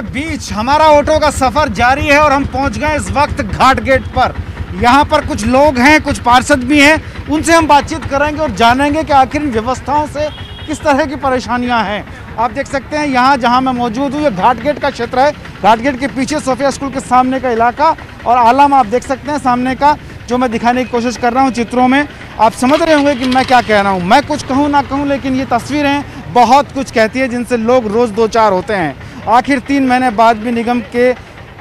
बीच हमारा ऑटो का सफर जारी है और हम पहुंच गए इस वक्त घाट गेट पर। यहाँ पर कुछ लोग हैं, कुछ पार्षद भी हैं, उनसे हम बातचीत करेंगे और जानेंगे कि आखिर इन व्यवस्थाओं से किस तरह की परेशानियाँ हैं। आप देख सकते हैं यहाँ जहाँ मैं मौजूद हूँ ये घाट गेट का क्षेत्र है। घाट गेट के पीछे सोफिया स्कूल के सामने का इलाका और आलम आप देख सकते हैं सामने का, जो मैं दिखाने की कोशिश कर रहा हूँ चित्रों में। आप समझ रहे होंगे कि मैं क्या कह रहा हूँ। मैं कुछ कहूँ ना कहूँ, लेकिन ये तस्वीरें बहुत कुछ कहती है जिनसे लोग रोज़ दो चार होते हैं। आखिर 3 महीने बाद भी निगम के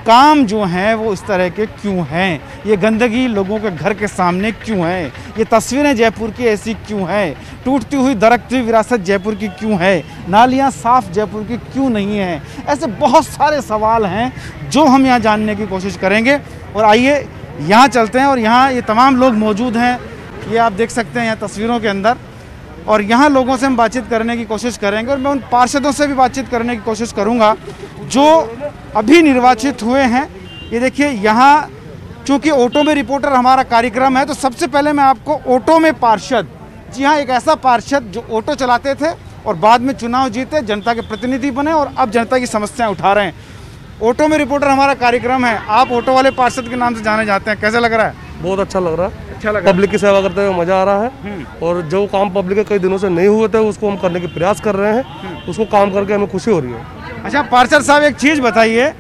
काम जो हैं वो इस तरह के क्यों हैं? ये गंदगी लोगों के घर के सामने क्यों है? ये तस्वीरें जयपुर की ऐसी क्यों हैं? टूटती हुई दरकती हुई विरासत जयपुर की क्यों है? नालियाँ साफ़ जयपुर की क्यों नहीं हैं? ऐसे बहुत सारे सवाल हैं जो हम यहाँ जानने की कोशिश करेंगे। और आइए यहाँ चलते हैं और यहाँ ये तमाम लोग मौजूद हैं, ये आप देख सकते हैं यहाँ तस्वीरों के अंदर। और यहाँ लोगों से हम बातचीत करने की कोशिश करेंगे और मैं उन पार्षदों से भी बातचीत करने की कोशिश करूँगा जो अभी निर्वाचित हुए हैं। ये देखिए यहाँ चूँकि ऑटो में रिपोर्टर हमारा कार्यक्रम है, तो सबसे पहले मैं आपको ऑटो में पार्षद, जी हाँ, एक ऐसा पार्षद जो ऑटो चलाते थे और बाद में चुनाव जीते, जनता के प्रतिनिधि बने और अब जनता की समस्याएं उठा रहे हैं। ऑटो में रिपोर्टर हमारा कार्यक्रम है, आप ऑटो वाले पार्षद के नाम से जाने जाते हैं, कैसा लग रहा है? बहुत अच्छा लग रहा है। अच्छा लग रहा है। पब्लिक की सेवा करते हुए मजा आ रहा है और जो काम पब्लिक के कई दिनों से नहीं हुए थे उसको हम करने के प्रयास कर रहे हैं, उसको काम करके हमें खुशी हो रही है। अच्छा पार्षद साहब, एक चीज़ बताइए,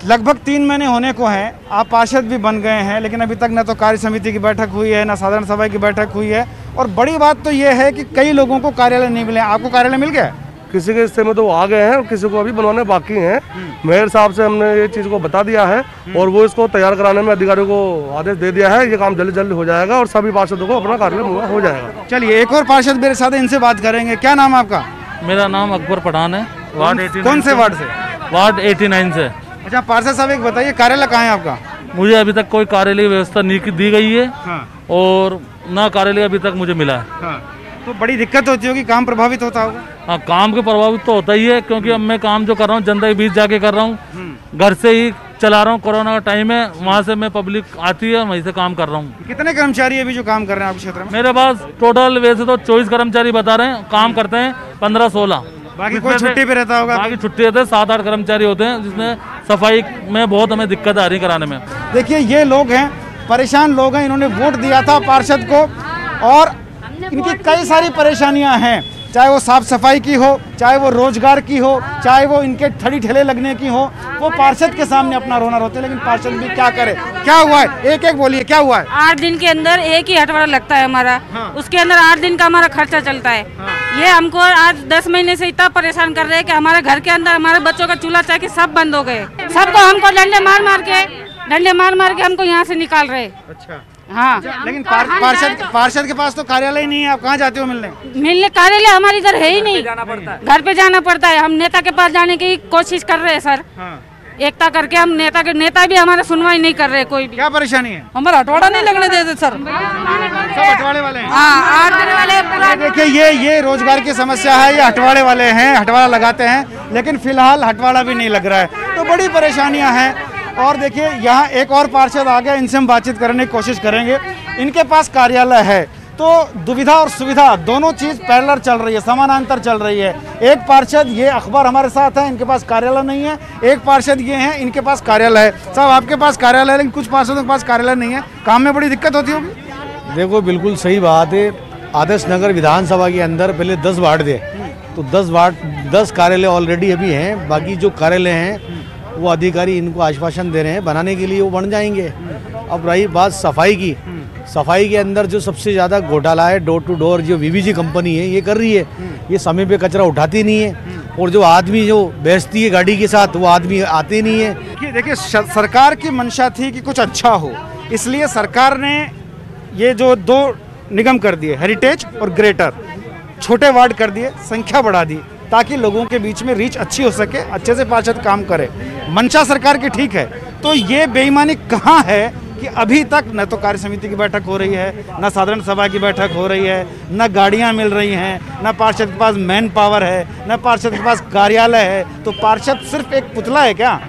लगभग 3 महीने होने को हैं, आप पार्षद भी बन गए हैं, लेकिन अभी तक न तो कार्य समिति की बैठक हुई है, न साधारण सभा की बैठक हुई है। और बड़ी बात तो ये है कि कई लोगों को कार्यालय नहीं मिले। आपको कार्यालय मिल गया? किसी के हिस्से में तो आ गए हैं और किसी को अभी बनवाने बाकी हैं। मेयर साहब से हमने ये चीज़ को बता दिया है और वो इसको तैयार कराने में अधिकारियों को आदेश दे दिया है। ये काम जल्दी जल्दी हो जाएगा और सभी पार्षदों को अपना कार्यालय हो जाएगा। चलिए एक और पार्षद मेरे साथ है, इनसे बात करेंगे। क्या नाम आपका? मेरा नाम अकबर पठान है, वार्ड 89। कौन से वार्ड से? वार्ड 89 से। अच्छा पार्षद साहब, एक बताइए कार्यालय कहाँ है आपका? मुझे अभी तक कोई कार्यालय व्यवस्था नहीं दी गई है। हाँ। और ना कार्यालय अभी तक मुझे मिला है। हाँ। तो बड़ी दिक्कत होती होगी, काम प्रभावित होता होगा? हाँ, काम के प्रभावित तो होता ही है, क्योंकि अब मैं काम जो कर रहा हूँ जनता के बीच जाके कर रहा हूँ, घर से ही चला रहा हूँ। कोरोना का टाइम है, वहाँ से मैं पब्लिक आती है, वहीं से काम कर रहा हूँ। कितने कर्मचारी अभी जो काम कर रहे हैं आपके क्षेत्र में? मेरे पास टोटल वैसे तो 24 कर्मचारी बता रहे हैं, काम करते हैं 15-16। बाकी कोई छुट्टी पे रहता होगा? बाकी छुट्टी रहते हैं, 7-8 कर्मचारी होते हैं, जिसमें सफाई में बहुत हमें दिक्कत आ रही कराने में। देखिए ये लोग हैं, परेशान लोग हैं, इन्होंने वोट दिया था पार्षद को और इनकी कई सारी परेशानियां हैं, चाहे वो साफ सफाई की हो, चाहे वो रोजगार की हो, चाहे वो इनके ठड़ी ठेले लगने की हो। वो पार्षद के सामने अपना रोना रोते हैं, लेकिन पार्षद भी क्या करे? क्या हुआ है? एक एक बोलिए, क्या हुआ है? 8 दिन के अंदर एक ही हटवाड़ा लगता है हमारा। हाँ। उसके अंदर 8 दिन का हमारा खर्चा चलता है। हाँ। ये हमको आज 10 महीने से इतना परेशान कर रहे हैं कि हमारे घर के अंदर हमारे बच्चों का चूल्हा चाकी सब बंद हो गए। सबको हमको डंडे मार मार के हमको यहाँ से निकाल रहे। अच्छा। हाँ। लेकिन पार्षद के पास तो कार्यालय नहीं है, आप कहाँ जाते हो मिलने? कार्यालय हमारे इधर है ही नहीं, घर पे जाना पड़ता है। हम नेता के पास जाने की कोशिश कर रहे हैं सर। हाँ। एकता करके हम नेता भी हमारा सुनवाई नहीं कर रहे। कोई भी क्या परेशानी है? हमारा हटवाड़ा नहीं लगने देते सर। सब हटवाड़े वाले हैं? हाँ, 8 दिन वाले। देखिए ये रोजगार की समस्या है, ये हटवाड़े वाले हैं, हटवाड़ा लगाते हैं, लेकिन फिलहाल हटवाड़ा भी नहीं लग रहा है, तो बड़ी परेशानियां हैं। और देखिए यहाँ एक और पार्षद आ गए, इनसे हम बातचीत करने की कोशिश करेंगे। इनके पास कार्यालय है, तो दुविधा और सुविधा दोनों चीज़ पैरेलल चल रही है, समानांतर चल रही है। एक पार्षद ये अखबार हमारे साथ है, इनके पास कार्यालय नहीं है। एक पार्षद ये हैं, इनके पास कार्यालय है। साहब आपके पास कार्यालय है, लेकिन कुछ पार्षदों के पास कार्यालय नहीं है, काम में बड़ी दिक्कत होती होगी? देखो बिल्कुल सही बात है। आदर्श नगर विधानसभा के अंदर पहले 10 वार्ड थे, तो 10 कार्यालय ऑलरेडी अभी हैं। बाकी जो कार्यालय हैं वो अधिकारी इनको आश्वासन दे रहे हैं बनाने के लिए, वो बन जाएंगे। अब रही बात सफाई की, सफाई के अंदर जो सबसे ज़्यादा घोटाला है, डोर टू डोर जो वीवीजी कंपनी है ये कर रही है। ये समय पे कचरा उठाती नहीं है और जो आदमी जो बेचती है गाड़ी के साथ वो आदमी आते नहीं है। देखिए सरकार की मंशा थी कि कुछ अच्छा हो, इसलिए सरकार ने ये जो 2 निगम कर दिए, हेरिटेज और ग्रेटर, छोटे वार्ड कर दिए, संख्या बढ़ा दी ताकि लोगों के बीच में रीच अच्छी हो सके, अच्छे से पार्षद काम करे। मंशा सरकार की ठीक है, तो ये बेईमानी कहाँ है कि अभी तक न तो कार्य समिति की बैठक हो रही है, न साधारण सभा की बैठक हो रही है, न गाड़ियाँ मिल रही हैं, न पार्षद के पास मैन पावर है, न पार्षद के पास कार्यालय है। तो पार्षद सिर्फ एक पुतला है क्या?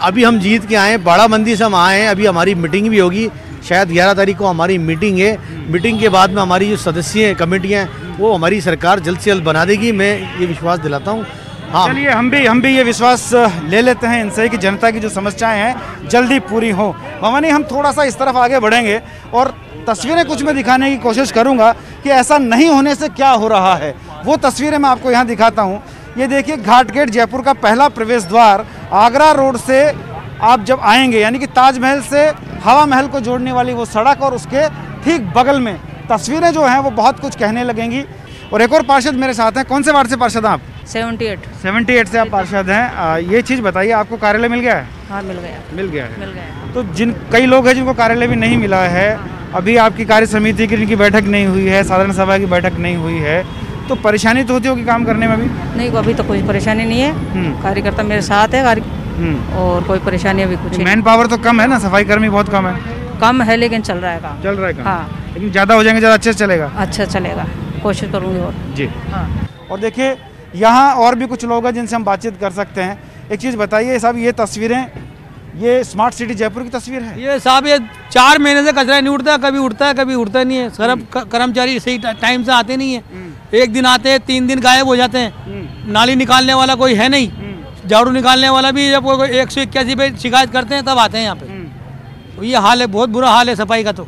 अभी हम जीत के आए, बाड़ाबंदी से हम आए हैं, अभी हमारी मीटिंग भी होगी, शायद 11 तारीख को हमारी मीटिंग है। मीटिंग के बाद में हमारी जो सदस्य कमेटियाँ वो हमारी सरकार जल्द से जल्द बना देगी, मैं ये विश्वास दिलाता हूँ। हाँ। चलिए हम भी ये विश्वास ले लेते हैं इनसे कि जनता की जो समस्याएं हैं जल्दी पूरी हो। भवानी, हम थोड़ा सा इस तरफ आगे बढ़ेंगे और तस्वीरें कुछ मैं दिखाने की कोशिश करूंगा कि ऐसा नहीं होने से क्या हो रहा है। वो तस्वीरें मैं आपको यहाँ दिखाता हूँ। ये देखिए, घाट गेट जयपुर का पहला प्रवेश द्वार। आगरा रोड से आप जब आएंगे, यानी कि ताजमहल से हवा महल को जोड़ने वाली वो सड़क, और उसके ठीक बगल में तस्वीरें जो हैं वो बहुत कुछ कहने लगेंगी। और एक और पार्षद मेरे साथ हैं। कौन से वार्ड से पार्षद हैं आप? 78 से आप पार्षद हैं। ये चीज़ बताइए, आपको कार्यालय मिल गया है? हाँ, मिल गया है। तो कई लोग हैं जिनको कार्यालय भी नहीं मिला है, अभी आपकी कार्य समिति की इनकी बैठक नहीं हुई है, साधारण सभा की बैठक नहीं हुई है, तो परेशानी तो होती होगी काम करने में? नहीं, अभी तो कोई परेशानी नहीं है। कार्यकर्ता मेरे साथ है और कोई परेशानी अभी कुछ नहीं। मैन पावर तो कम है ना, सफाई कर्मी बहुत कम है, लेकिन चल रहा है काम। हाँ, लेकिन ज़्यादा हो जाएंगे, ज़्यादा अच्छे से चलेगा। अच्छा चलेगा, कोशिश करूँगी और जी। हाँ। और देखिए, यहाँ और भी कुछ लोग हैं जिनसे हम बातचीत कर सकते हैं। एक चीज़ बताइए साहब, ये तस्वीरें, ये स्मार्ट सिटी जयपुर की तस्वीर है? ये साहब, ये 4 महीने से कचरा नहीं उठता, कभी उठता है कभी उठता नहीं है। कर्मचारी सही टाइम से आते नहीं है, एक दिन आते हैं 3 दिन गायब हो जाते हैं। नाली निकालने वाला कोई है नहीं, झाड़ू निकालने वाला भी जब 181 पे शिकायत करते हैं तब आते हैं यहाँ पे। तो ये हाल है, बहुत बुरा हाल है सफाई का। तो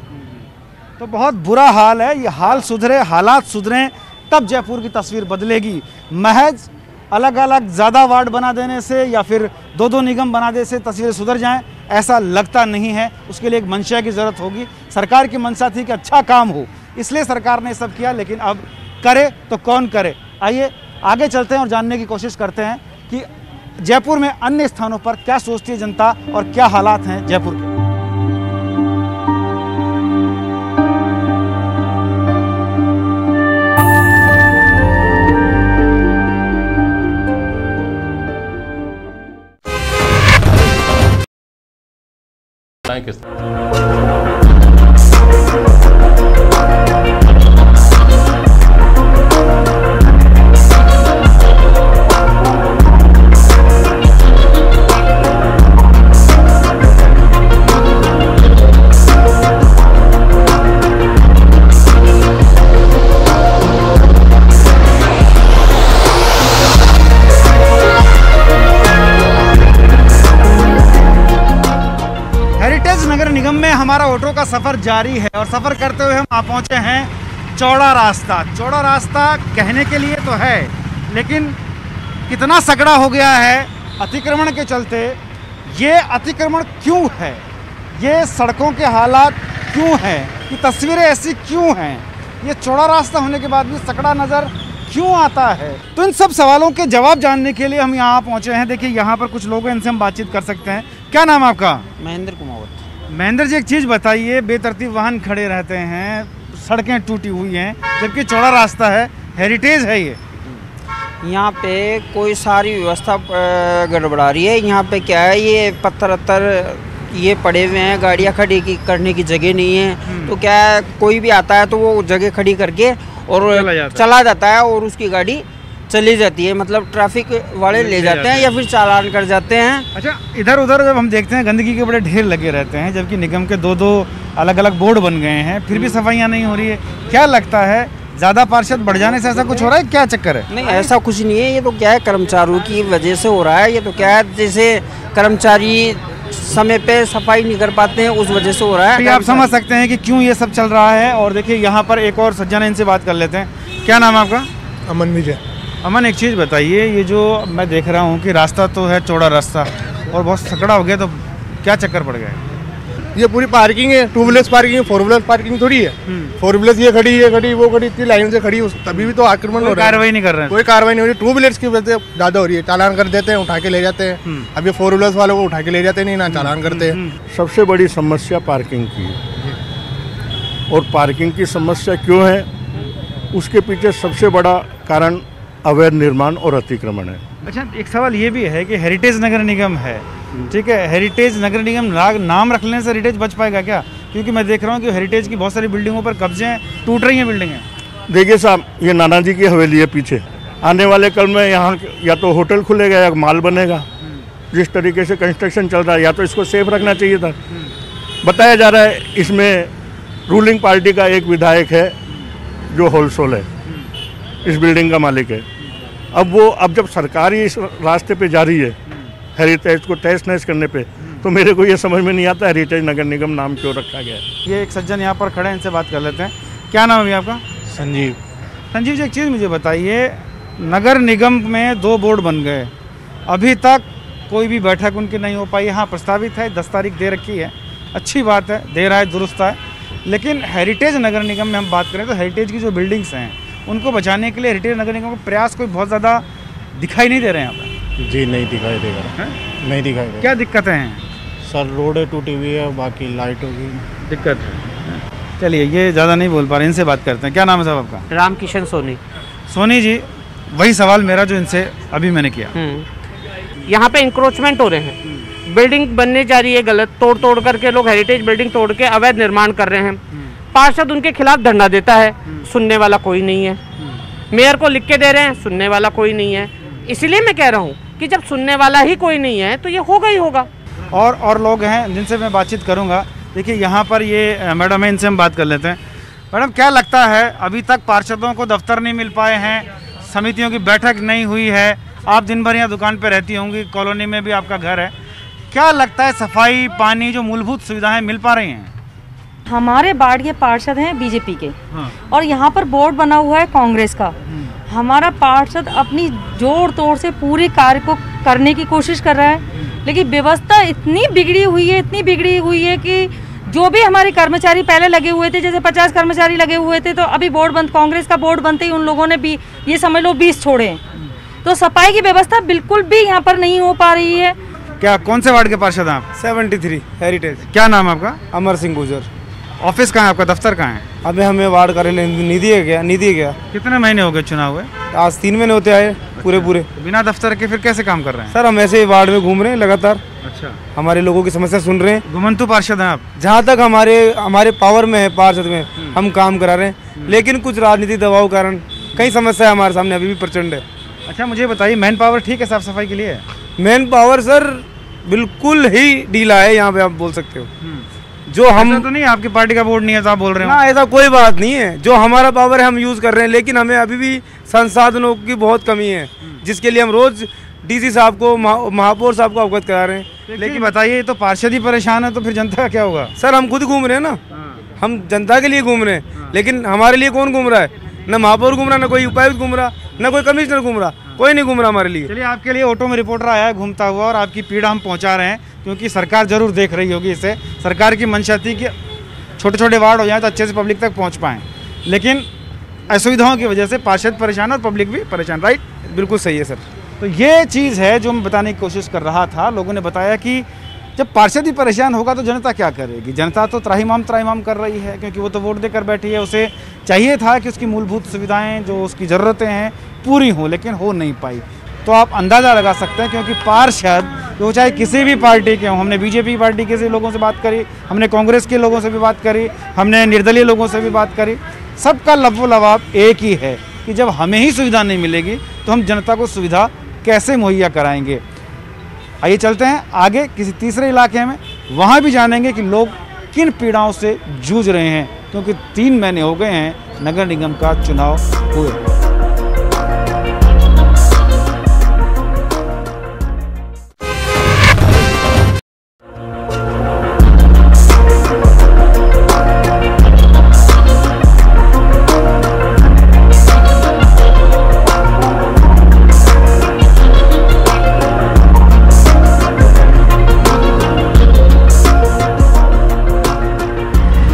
बहुत बुरा हाल है। ये हाल सुधरे, हालात सुधरे, तब जयपुर की तस्वीर बदलेगी। महज अलग अलग ज़्यादा वार्ड बना देने से या फिर 2-2 निगम बना देने से तस्वीरें सुधर जाएं, ऐसा लगता नहीं है। उसके लिए एक मंशा की ज़रूरत होगी। सरकार की मंशा थी कि अच्छा काम हो, इसलिए सरकार ने सब किया, लेकिन अब करे तो कौन करे। आइए आगे चलते हैं और जानने की कोशिश करते हैं कि जयपुर में अन्य स्थानों पर क्या सोचती है जनता और क्या हालात हैं जयपुर के। नगर निगम में हमारा ऑटो का सफ़र जारी है और सफ़र करते हुए हम आ पहुँचे हैं चौड़ा रास्ता। चौड़ा रास्ता कहने के लिए तो है, लेकिन कितना सकड़ा हो गया है अतिक्रमण के चलते। ये अतिक्रमण क्यों है, ये सड़कों के हालात क्यों हैं, ये तस्वीरें ऐसी क्यों हैं, ये चौड़ा रास्ता होने के बाद भी सकड़ा नज़र क्यों आता है? तो इन सब सवालों के जवाब जानने के लिए हम यहाँ पहुँचे हैं। देखिए, यहाँ पर कुछ लोग हैं, इनसे हम बातचीत कर सकते हैं। क्या नाम है आपका? महेंद्र कुमार। महेंद्र जी, एक चीज़ बताइए, बेतरतीब वाहन खड़े रहते हैं, सड़कें टूटी हुई हैं, जबकि चौड़ा रास्ता है, हेरिटेज है ये। यहाँ पे कोई सारी व्यवस्था गड़बड़ा रही है। यहाँ पे क्या है, ये पत्थर ये पड़े हुए हैं, गाड़ियाँ खड़ी करने की जगह नहीं है। तो क्या है, कोई भी आता है तो वो जगह खड़ी करके और चला जाता है और उसकी गाड़ी चली जाती है, मतलब ट्रैफिक वाले ले जाते हैं या फिर चालान कर जाते हैं। अच्छा, इधर उधर जब हम देखते हैं गंदगी के बड़े ढेर लगे रहते हैं, जबकि निगम के 2-2 अलग अलग बोर्ड बन गए हैं, फिर भी सफाइयाँ नहीं हो रही है। क्या लगता है, ज़्यादा पार्षद बढ़ जाने से ऐसा कुछ हो रहा है, क्या चक्कर है? नहीं, ऐसा कुछ नहीं है। ये तो क्या है, कर्मचारियों की वजह से हो रहा है। ये तो क्या है, जैसे कर्मचारी समय पे सफाई नहीं कर पाते हैं, उस वजह से हो रहा है। आप समझ सकते हैं कि क्यों ये सब चल रहा है। और देखिए, यहाँ पर एक और सज्जन है, इनसे बात कर लेते हैं। क्या नाम है आपका? अमन विजय। अमन, एक चीज़ बताइए, ये जो मैं देख रहा हूँ कि रास्ता तो है चौड़ा रास्ता और बहुत सकड़ा हो गया, तो क्या चक्कर पड़ गया? ये पूरी पार्किंग है, 2 व्हीलर्स पार्किंग है, 4 व्हीलर पार्किंग थोड़ी है। 4 व्हीलर्स ये खड़ी वो खड़ी, इतनी लाइन से खड़ी, तभी भी तो आक्रमण हो रहा है। कार्रवाई नहीं कर रहे हैं, कोई कार्रवाई नहीं हो रही। 2 व्हीलर्स की वजह से ज़्यादा हो रही है, चालान कर देते हैं, उठा के ले जाते हैं। अब ये 4 व्हीलर्स वालों को उठा के ले जाते नहीं ना, चालान करते हैं। सबसे बड़ी समस्या पार्किंग की है, और पार्किंग की समस्या क्यों है, उसके पीछे सबसे बड़ा कारण अवैध निर्माण और अतिक्रमण है। अच्छा, एक सवाल ये भी है कि हेरिटेज नगर निगम है, ठीक है, हेरिटेज नगर निगम नाम रख लेने से हेरिटेज बच पाएगा क्या? क्योंकि मैं देख रहा हूँ कि हेरिटेज की बहुत सारी बिल्डिंगों पर कब्जे हैं, टूट रही हैं बिल्डिंगें। देखिए साहब, ये नाना जी की हवेली है पीछे। आने वाले कल में यहाँ या तो होटल खुलेगा या माल बनेगा। जिस तरीके से कंस्ट्रक्शन चल रहा है, या तो इसको सेफ रखना चाहिए था। बताया जा रहा है इसमें रूलिंग पार्टी का एक विधायक है जो होलसेल है, इस बिल्डिंग का मालिक है। अब जब सरकार ही इस रास्ते पे जा रही है हेरिटेज को तहस नहस करने पे, तो मेरे को ये समझ में नहीं आता हेरिटेज नगर निगम नाम क्यों रखा गया है। ये एक सज्जन यहाँ पर खड़े हैं, इनसे बात कर लेते हैं। क्या नाम है भैया आपका? संजीव। संजीव जी, एक चीज़ मुझे बताइए, नगर निगम में 2 बोर्ड बन गए, अभी तक कोई भी बैठक उनकी नहीं हो पाई। हाँ, प्रस्तावित है, 10 तारीख दे रखी है, अच्छी बात है, दे रहा है, दुरुस्त है। लेकिन हेरिटेज नगर निगम में हम बात करें तो हेरिटेज की जो बिल्डिंग्स हैं उनको बचाने के लिए हेरिटेज नगर निगम के प्रयास कोई बहुत ज़्यादा दिखाई नहीं दे रहे हैं यहाँ पर। जी नहीं दिखाई देगा, नहीं दिखाई देगा। क्या दिक्कतें हैं सर? रोडें टूटी हुई है, बाकी लाइटों की दिक्कत है। चलिए, ये ज़्यादा नहीं बोल पा रहे, इनसे बात करते हैं। क्या नाम है साहब आपका? रामकिशन सोनी। सोनी जी, वही सवाल मेरा जो इनसे अभी मैंने किया। यहाँ पे इंक्रोचमेंट हो रहे हैं, बिल्डिंग बनने जा रही है गलत, तोड़ करके लोग हेरिटेज बिल्डिंग तोड़ के अवैध निर्माण कर रहे हैं। पार्षद उनके खिलाफ धरना देता है, सुनने वाला कोई नहीं है। मेयर को लिख के दे रहे हैं, सुनने वाला कोई नहीं है। इसलिए मैं कह रहा हूँ कि जब सुनने वाला ही कोई नहीं है तो ये होगा ही होगा। और लोग हैं जिनसे मैं बातचीत करूँगा। देखिए, यहाँ पर ये मैडम है, इनसे हम बात कर लेते हैं। मैडम, क्या लगता है, अभी तक पार्षदों को दफ्तर नहीं मिल पाए हैं, समितियों की बैठक नहीं हुई है, आप दिन भर यहाँ दुकान पर रहती होंगी, कॉलोनी में भी आपका घर है, क्या लगता है सफाई, पानी, जो मूलभूत सुविधाएं मिल पा रही हैं? हमारे वार्ड के पार्षद हैं बीजेपी के, और यहाँ पर बोर्ड बना हुआ है कांग्रेस का। हमारा पार्षद अपनी जोर तोड़ से पूरे कार्य को करने की कोशिश कर रहा है, लेकिन व्यवस्था इतनी बिगड़ी हुई है कि जो भी हमारे कर्मचारी पहले लगे हुए थे, जैसे 50 कर्मचारी लगे हुए थे, तो अभी बोर्ड बंद, कांग्रेस का बोर्ड बनते ही उन लोगों ने भी ये समझ लो 20 छोड़े हैं। तो सफाई की व्यवस्था बिल्कुल भी यहाँ पर नहीं हो पा रही है। क्या, कौन से वार्ड के पार्षद हैं आप? 73 हेरिटेज। क्या नाम है आपका? अमर सिंह गुजर। ऑफिस कहाँ है आपका, दफ्तर कहाँ है? अबे हमें वार्ड कार्यालय निधि गया। कितने महीने हो गए चुनाव हुए? आज 3 महीने होते आए पूरे। बिना दफ्तर के फिर कैसे काम कर रहे हैं? सर, हम ऐसे ही वार्ड में घूम रहे हैं लगातार। अच्छा, हमारे लोगों की समस्या सुन रहे हैं। घुमंतु पार्षद हैं आप? जहाँ तक हमारे पावर में है, पार्षद में हम काम करा रहे हैं, लेकिन कुछ राजनीतिक दबाव कारण कई समस्या हमारे सामने अभी भी प्रचंड है। अच्छा, मुझे बताइए, मैन पावर ठीक है साफ सफाई के लिए? मैन पावर सर बिल्कुल ही ढीला है यहाँ पे, आप बोल सकते हो। जो हम तो नहीं, आपकी पार्टी का बोर्ड नहीं है तो आप बोल रहे हो? ना, ऐसा कोई बात नहीं है। जो हमारा पावर है हम यूज कर रहे हैं, लेकिन हमें अभी भी संसाधनों की बहुत कमी है, जिसके लिए हम रोज डीसी साहब को, महापौर साहब को अवगत करा रहे हैं। लेकिन बताइए, तो पार्षद ही परेशान है तो फिर जनता का क्या होगा? सर, हम खुद घूम रहे हैं ना, हम जनता के लिए घूम रहे हैं, लेकिन हमारे लिए कौन घूम रहा है? न महापौर घूम रहा, न कोई उपायुक्त घूम रहा, न कोई कमिश्नर घूम रहा, कोई नहीं घूम रहा हमारे लिए। चलिए, आपके लिए ऑटो में रिपोर्टर आया है घूमता हुआ, और आपकी पीड़ा हम पहुंचा रहे हैं, क्योंकि सरकार जरूर देख रही होगी इसे। सरकार की मंशा थी कि छोटे छोटे वार्ड हो जाए तो अच्छे से पब्लिक तक पहुंच पाएँ, लेकिन असुविधाओं की वजह से पार्षद परेशान और पब्लिक भी परेशान। राइट? बिल्कुल सही है सर। तो ये चीज़ है जो मैं बताने की कोशिश कर रहा था। लोगों ने बताया कि जब पार्षद ही परेशान होगा तो जनता क्या करेगी? जनता तो त्राहिमाम कर रही है, क्योंकि वो तो वोट देकर बैठी है। उसे चाहिए था कि उसकी मूलभूत सुविधाएं, जो उसकी ज़रूरतें हैं, पूरी हों, लेकिन हो नहीं पाई। तो आप अंदाज़ा लगा सकते हैं, क्योंकि पार्षद तो चाहे किसी भी पार्टी के हों, हमने बीजेपी पार्टी के लोगों से बात करी, हमने कांग्रेस के लोगों से भी बात करी, हमने निर्दलीय लोगों से भी बात करी, सबका लबो-लबाब एक ही है कि जब हमें ही सुविधा नहीं मिलेगी तो हम जनता को सुविधा कैसे मुहैया कराएंगे। आइए चलते हैं आगे किसी तीसरे इलाके में, वहाँ भी जानेंगे कि लोग किन पीड़ाओं से जूझ रहे हैं, क्योंकि 3 महीने हो गए हैं नगर निगम का चुनाव हुए।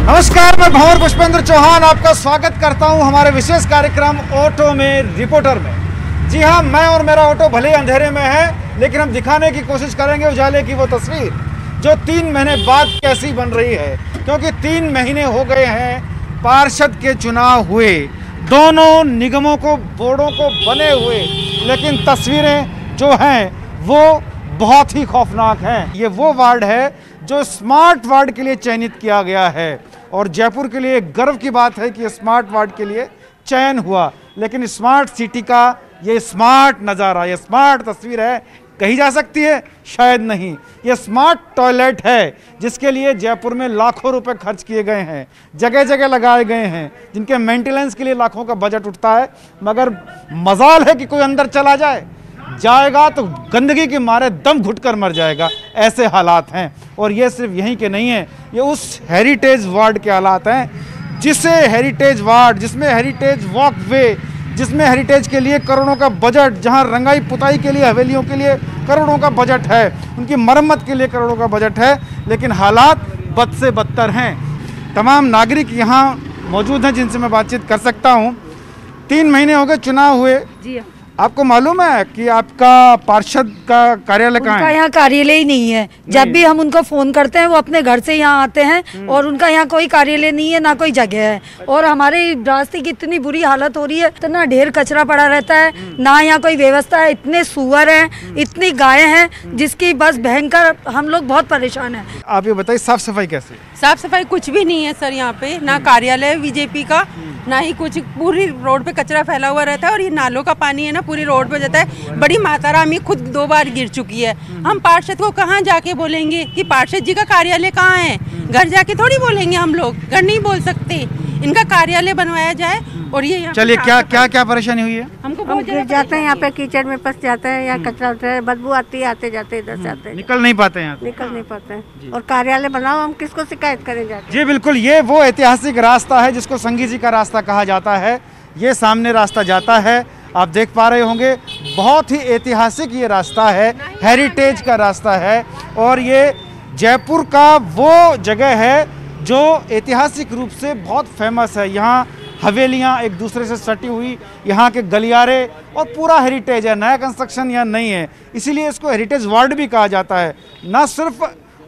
नमस्कार, मैं भंवर पुष्पेंद्र चौहान आपका स्वागत करता हूं हमारे विशेष कार्यक्रम ऑटो में रिपोर्टर में। जी हां, मैं और मेरा ऑटो भले ही अंधेरे में है, लेकिन हम दिखाने की कोशिश करेंगे उजाले की वो तस्वीर जो 3 महीने बाद कैसी बन रही है, क्योंकि 3 महीने हो गए हैं पार्षद के चुनाव हुए, दोनों निगमों को, बोर्डों को बने हुए, लेकिन तस्वीरें जो हैं वो बहुत ही खौफनाक हैं। ये वो वार्ड है जो स्मार्ट वार्ड के लिए चयनित किया गया है, और जयपुर के लिए गर्व की बात है कि स्मार्ट वार्ड के लिए चयन हुआ। लेकिन स्मार्ट सिटी का ये स्मार्ट नज़ारा, ये स्मार्ट तस्वीर है कही जा सकती है? शायद नहीं। ये स्मार्ट टॉयलेट है जिसके लिए जयपुर में लाखों रुपए खर्च किए गए हैं, जगह जगह लगाए गए हैं, जिनके मेंटेनेंस के लिए लाखों का बजट उठता है, मगर मजाल है कि कोई अंदर चला जाएगा तो गंदगी के मारे दम घुटकर मर जाएगा। ऐसे हालात हैं। और ये सिर्फ यहीं के नहीं है, ये उस हेरिटेज वार्ड के हालात हैं जिसमें हेरिटेज वॉक वे, जिसमें हेरिटेज के लिए करोड़ों का बजट, जहां रंगाई पुताई के लिए हवेलियों के लिए करोड़ों का बजट है, उनकी मरम्मत के लिए करोड़ों का बजट है, लेकिन हालात बद से बदतर हैं। तमाम नागरिक यहाँ मौजूद हैं जिनसे मैं बातचीत कर सकता हूँ। 3 महीने हो गए चुनाव हुए जी। आपको मालूम है कि आपका पार्षद का कार्यालय कहाँ है? यहाँ कार्यालय ही नहीं है। जब भी हम उनको फोन करते हैं वो अपने घर से यहाँ आते हैं और उनका यहाँ कोई कार्यालय नहीं है, ना कोई जगह है। और हमारे रास्ते की इतनी बुरी हालत हो रही है, इतना ढेर कचरा पड़ा रहता है, ना यहाँ कोई व्यवस्था है, इतने सुअर हैं, इतनी गायें हैं, जिसकी बस भयंकर हम लोग बहुत परेशान हैं। आप ये बताइए साफ सफाई कैसे? साफ सफाई कुछ भी नहीं है सर यहाँ पे, ना कार्यालय बीजेपी का, ना ही कुछ। पूरी रोड पे कचरा फैला हुआ रहता है और ये नालों का पानी है ना पूरी रोड पे जाता है। बड़ी माता रानी खुद 2 बार गिर चुकी है। हम पार्षद को कहाँ जाके बोलेंगे कि पार्षद जी का कार्यालय कहाँ है? घर जाके थोड़ी बोलेंगे हम लोग, घर नहीं बोल सकते। इनका कार्यालय बनवाया जाए। और ये चलिए क्या परेशानी हुई है? हमको हम गिर जाते हैं यहाँ पे, कीचड़ में फंस जाते हैं, यहाँ कचरा उठता है, बदबू आती है, आते जाते इधर से आते निकल नहीं पाते हैं, निकल नहीं पाते हैं। और कार्यालय बनाओ, हम किसको शिकायत करें जाके? जी बिल्कुल, ये वो ऐतिहासिक रास्ता है जिसको संगी जी का रास्ता कहा जाता है। ये सामने रास्ता जाता है, आप देख पा रहे होंगे, बहुत ही ऐतिहासिक ये रास्ता है, हेरिटेज का रास्ता है। और ये जयपुर का वो जगह है जो ऐतिहासिक रूप से बहुत फेमस है। यहाँ हवेलियाँ एक दूसरे से सटी हुई, यहाँ के गलियारे और पूरा हेरिटेज है, नया कंस्ट्रक्शन यहाँ नहीं है, इसीलिए इसको हेरिटेज वार्ड भी कहा जाता है। ना सिर्फ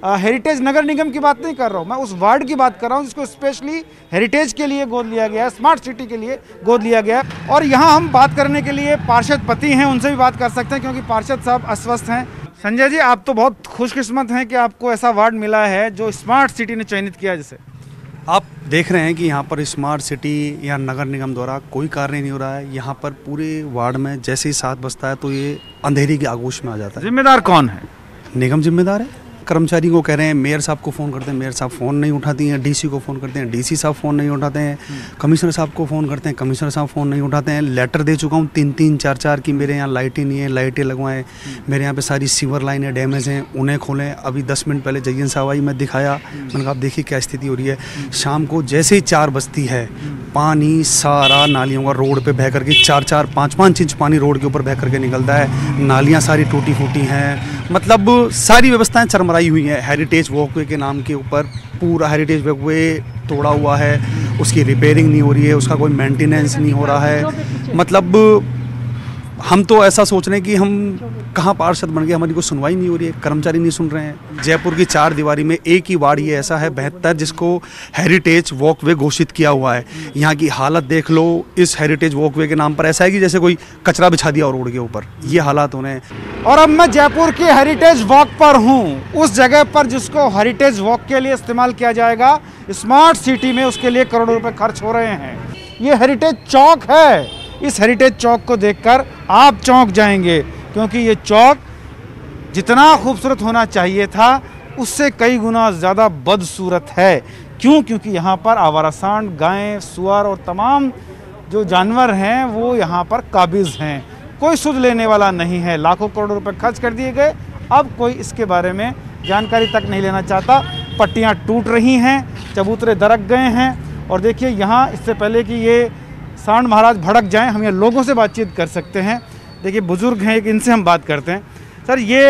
हेरिटेज नगर निगम की बात नहीं कर रहा हूँ मैं, उस वार्ड की बात कर रहा हूँ जिसको स्पेशली हेरिटेज के लिए गोद लिया गया है, स्मार्ट सिटी के लिए गोद लिया गया है। और यहाँ हम बात करने के लिए पार्षद पति हैं, उनसे भी बात कर सकते हैं क्योंकि पार्षद साहब अस्वस्थ हैं। संजय जी, आप तो बहुत खुशकिस्मत हैं कि आपको ऐसा वार्ड मिला है जो स्मार्ट सिटी ने चयनित किया। जैसे आप देख रहे हैं कि यहाँ पर स्मार्ट सिटी या नगर निगम द्वारा कोई कार्य नहीं हो रहा है। यहाँ पर पूरे वार्ड में जैसे ही 7 बजता है तो ये अंधेरी के आगोश में आ जाता है। जिम्मेदार कौन है? निगम जिम्मेदार है। कर्मचारी को कह रहे हैं, मेयर साहब को फ़ोन करते हैं, मेयर साहब फ़ोन नहीं उठाती हैं, डीसी को फ़ोन करते हैं, डीसी साहब फ़ोन नहीं उठाते हैं, कमिश्नर साहब को फ़ोन करते हैं, कमिश्नर साहब फ़ोन नहीं उठाते हैं। लेटर दे चुका हूँ 3-3, 4-4 की मेरे यहाँ लाइटें नहीं है, लाइटें लगवाएं, मेरे यहाँ पे सारी सीवर लाइनें डैमेज हैं, उन्हें खोलें। अभी 10 मिनट पहले जयन साहब आई, मैं दिखाया, मैंने कहा आप देखिए क्या स्थिति हो रही है। शाम को जैसे ही 4 बजती है, पानी सारा नालियों का रोड पे बह करके 4-4, 5-5 इंच पानी रोड के ऊपर बह करके निकलता है। नालियाँ सारी टूटी फूटी हैं, मतलब सारी व्यवस्थाएं चरमराई हुई हैं। हेरिटेज वॉकवे के नाम के ऊपर पूरा हेरिटेज वॉकवे तोड़ा हुआ है, उसकी रिपेयरिंग नहीं हो रही है, उसका कोई मेंटेनेंस नहीं हो रहा है। मतलब हम तो ऐसा सोच रहे हैं कि हम कहाँ पार्षद बन गए, हमारी कोई सुनवाई नहीं हो रही है, कर्मचारी नहीं सुन रहे हैं। जयपुर की 4 दीवारी में एक ही वार्ड ये ऐसा है 72 जिसको हेरिटेज वॉकवे घोषित किया हुआ है। यहाँ की हालत देख लो, इस हेरिटेज वॉकवे के नाम पर ऐसा है कि जैसे कोई कचरा बिछा दिया रोड के ऊपर, ये हालात हो रहे हैं। और अब मैं जयपुर की हेरिटेज वॉक पर हूँ, उस जगह पर जिसको हेरिटेज वॉक के लिए इस्तेमाल किया जाएगा स्मार्ट सिटी में, उसके लिए करोड़ों रुपए खर्च हो रहे हैं। ये हेरिटेज चौक है। इस हेरिटेज चौक को देखकर आप चौंक जाएंगे क्योंकि ये चौक जितना खूबसूरत होना चाहिए था उससे कई गुना ज़्यादा बदसूरत है। क्यों? क्योंकि यहाँ पर आवारा सांड, गायें, सुअर और तमाम जो जानवर हैं वो यहाँ पर काबिज हैं। कोई सुध लेने वाला नहीं है। लाखों करोड़ों रुपए खर्च कर दिए गए, अब कोई इसके बारे में जानकारी तक नहीं लेना चाहता। पट्टियाँ टूट रही हैं, चबूतरे दरक गए हैं। और देखिए यहाँ, इससे पहले कि ये सांड महाराज भड़क जाएं, हम ये लोगों से बातचीत कर सकते हैं। देखिए बुजुर्ग हैं एक, इनसे हम बात करते हैं। सर, ये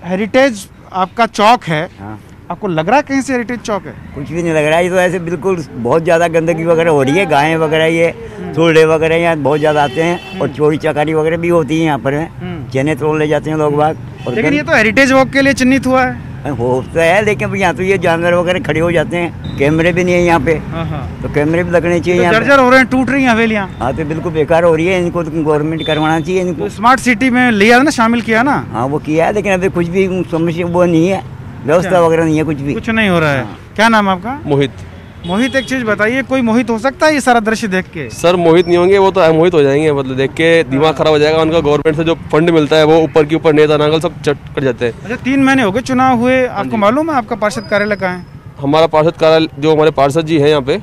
हेरिटेज आपका चौक है। हाँ। आपको लग रहा है कहीं से हेरिटेज चौक है? कुछ भी नहीं लग रहा है, ये तो ऐसे बिल्कुल बहुत ज़्यादा गंदगी वगैरह हो रही है। गायें वगैरह, ये थोड़े वगैरह यहाँ बहुत ज़्यादा आते हैं और चोरी चकारी वगैरह भी होती है यहाँ पर। चने तोड़ ले जाते हैं लोग बाग। लेकिन ये तो हेरिटेज वॉक के लिए चिन्हित हुआ है। होता है, लेकिन यहाँ तो ये जानवर वगैरह खड़े हो जाते हैं। कैमरे भी नहीं है यहाँ पे, तो कैमरे भी लगने चाहिए। तो जर्जर हो रहे हैं, टूट रही हैं हवेलियाँ। हाँ, तो बिल्कुल बेकार हो रही है, इनको तो गवर्नमेंट करवाना चाहिए इनको। तो स्मार्ट सिटी में लिया ना, शामिल किया ना? हाँ, वो किया है, लेकिन अभी कुछ भी समस्या वो नहीं है, व्यवस्था वगैरह नहीं है, कुछ भी कुछ नहीं हो रहा है। क्या नाम है आपका? मोहित। मोहित, एक चीज बताइए, कोई मोहित हो सकता है ये सारा दृश्य देख के? सर मोहित नहीं होंगे, वो तो मोहित हो जाएंगे, मतलब देख के दिमाग खराब हो जाएगा उनका। गवर्नमेंट से जो फंड मिलता है वो ऊपर के ऊपर नेता नांगल सब चट कर जाते हैं। अच्छा, 3 महीने हो गए चुनाव हुए, आपको मालूम है आपका पार्षद कार्यालय कहाँ है? हमारा पार्षद कार्यालय, जो हमारे पार्षद जी हैं यहाँ पे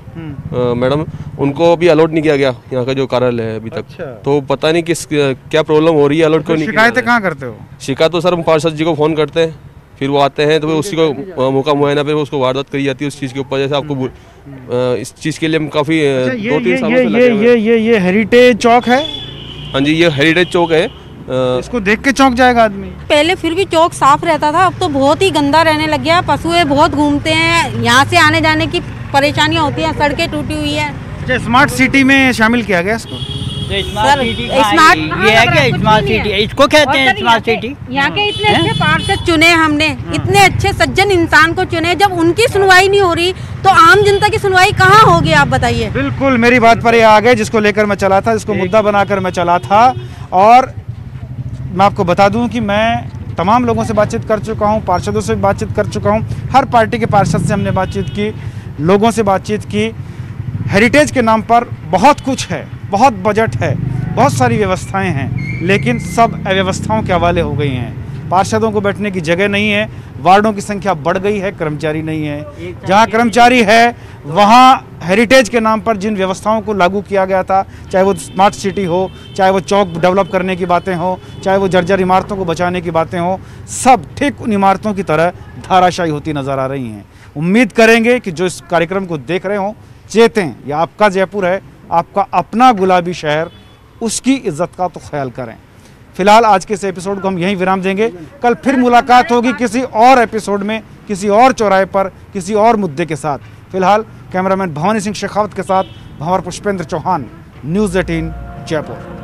मैडम, उनको अभी अलॉट नहीं किया गया यहाँ का जो कार्यालय है अभी तक। अच्छा। तो पता नहीं किस क्या प्रॉब्लम हो रही है, अलॉट क्यों नहीं। शिकायतें कहाँ करते हो? शिकायत तो सर हम पार्षद जी को फोन करते हैं, फिर वो आते हैं तो उसी को मौका मुआयना पे उसको वारदात करी जाती है उस चीज़ के ऊपर। जैसे आपको इस चीज़ के लिए हम काफ़ी 2-3 सालों से लगे हुए हैं। ये हेरिटेज चौक है? हाँ जी, ये हेरिटेज चौक है। इसको देख के चौंक जाएगा आदमी। पहले फिर भी चौक साफ रहता था, अब तो बहुत ही गंदा रहने लग गया। पशुएं बहुत घूमते हैं, यहाँ से आने जाने की परेशानियाँ होती हैं, सड़कें टूटी हुई है। अच्छा, स्मार्ट सिटी में शामिल किया गया इसको? सर स्मार्ट ये है कि स्मार्ट सिटी, इसको कहते हैं स्मार्ट सिटी। यहाँ के इतने अच्छे पार्षद चुने हमने, इतने अच्छे सज्जन इंसान को चुने, जब उनकी सुनवाई नहीं हो रही तो आम जनता की सुनवाई कहाँ होगी, आप बताइए। बिल्कुल मेरी बात पर ये आ गए, जिसको लेकर मैं चला था, जिसको मुद्दा बनाकर मैं चला था। और मैं आपको बता दूं कि मैं तमाम लोगों से बातचीत कर चुका हूं, पार्षदों से भी बातचीत कर चुका हूं, हर पार्टी के पार्षद से हमने बातचीत की, लोगों से बातचीत की। हेरिटेज के नाम पर बहुत कुछ है, बहुत बजट है, बहुत सारी व्यवस्थाएं हैं, लेकिन सब अव्यवस्थाओं के हवाले हो गई हैं। पार्षदों को बैठने की जगह नहीं है, वार्डों की संख्या बढ़ गई है, कर्मचारी नहीं है। जहां कर्मचारी है वहां हेरिटेज के नाम पर जिन व्यवस्थाओं को लागू किया गया था, चाहे वो स्मार्ट सिटी हो, चाहे वो चौक डेवलप करने की बातें हो, चाहे वो जर्जर इमारतों को बचाने की बातें हो, सब ठीक उन इमारतों की तरह धाराशायी होती नज़र आ रही हैं। उम्मीद करेंगे कि जो इस कार्यक्रम को देख रहे हों, चेतें, यह आपका जयपुर है, आपका अपना गुलाबी शहर, उसकी इज्जत का तो ख्याल करें। फिलहाल आज के इस एपिसोड को हम यहीं विराम देंगे। कल फिर मुलाकात होगी किसी और एपिसोड में, किसी और चौराहे पर, किसी और मुद्दे के साथ। फिलहाल कैमरामैन भवानी सिंह शेखावत के साथ भंवर पुष्पेंद्र चौहान, न्यूज़ 18 जयपुर।